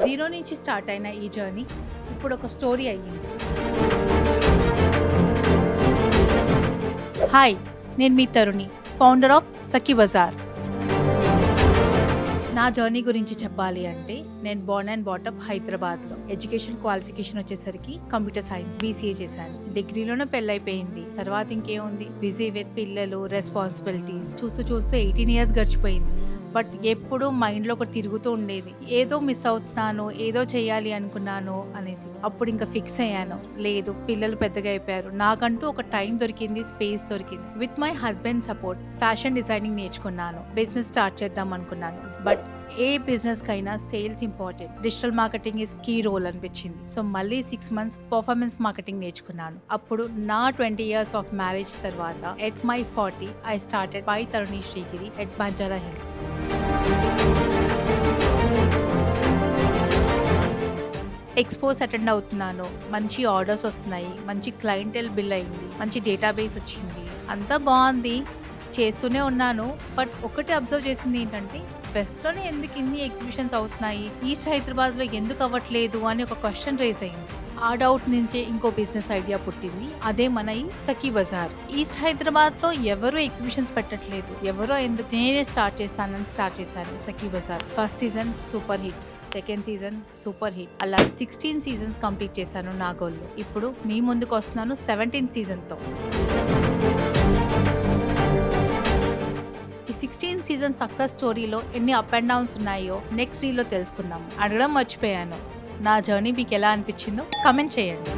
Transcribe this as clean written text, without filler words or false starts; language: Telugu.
జీరో నుంచి స్టార్ట్ అయిన ఈ జర్నీ ఇప్పుడు ఒక స్టోరీ అయ్యింది. హాయ్, నేను మీ తరుణి, ఫౌండర్ ఆఫ్ సఖీ బజార్. నా జర్నీ గురించి చెప్పాలి అంటే నేను బోర్న్ అండ్ బాటప్ హైదరాబాద్లో. ఎడ్యుకేషన్ క్వాలిఫికేషన్ వచ్చేసరికి కంప్యూటర్ సైన్స్ BCA చేశాను. డిగ్రీలోనే పెళ్ళైపోయింది. తర్వాత ఇంకేముంది, బిజీ విత్ పిల్లలు, రెస్పాన్సిబిలిటీస్. చూస్తూ 18 years గడిచిపోయింది. బట్ ఎప్పుడు మైండ్లో ఒకటి తిరుగుతూ ఉండేది, ఏదో మిస్ అవుతున్నాను, ఏదో చేయాలి అనుకున్నాను అనేసి. అప్పుడు ఇంకా ఫిక్స్ అయ్యాను, లేదు పిల్లలు పెద్దగా అయిపోయారు, నాకంటూ ఒక టైం దొరికింది, స్పేస్ దొరికింది. With my husband support fashion designing నేర్చుకున్నాను. బిజినెస్ స్టార్ట్ చేద్దాం అనుకున్నాను. బట్ ఏ బిజినెస్ కైనా sales important, digital marketing is key role అనిపించింది. సో మళ్ళీ 6 months పర్ఫార్మెన్స్ మార్కెటింగ్ నేర్చుకున్నాను. అప్పుడు నా 20 years ఆఫ్ మ్యారేజ్ తర్వాత at my 40 I started by Taruni Srigiri at Banjara hills. Expos attend అవుతున్నాను, మంచి ఆర్డర్స్ వస్తున్నాయి, మంచి క్లయింటెల్ బిల్ అయింది, మంచి డేటాబేస్ వచ్చింది, అంతా బాగుంది, చేస్తూనే ఉన్నాను. బట్ ఒకటి అబ్జర్వ్ చేసింది ఏంటంటే, వెస్ట్లోనే ఎందుకు ఇన్ని ఎగ్జిబిషన్స్ అవుతున్నాయి, ఈస్ట్ హైదరాబాద్లో ఎందుకు అవ్వట్లేదు అని ఒక క్వశ్చన్ రేస్ అయింది. ఆ డౌట్ నుంచే ఇంకో బిజినెస్ ఐడియా పుట్టింది, అదే మన ఈ సఖీ బజార్. ఈస్ట్ హైదరాబాద్లో ఎవరు ఎగ్జిబిషన్స్ పెట్టట్లేదు, ఎవరో ఎందుకు, నేనే స్టార్ట్ చేస్తానని స్టార్ట్ చేశాను Sakhi Bazaar. First season super hit, second season super hit, అలా 16 seasons కంప్లీట్ చేశాను నా గోల్లో. ఇప్పుడు మీ ముందుకు వస్తున్నాను 17th seasonతో. ఈ 16 season సక్సెస్ స్టోరీలో ఎన్ని అప్ అండ్ డౌన్స్ ఉన్నాయో నెక్స్ట్ రీల్లో తెలుసుకుందాం. అడగడం మర్చిపోయాను, నా జర్నీ మీకు ఎలా అనిపించిందో కమెంట్ చేయండి.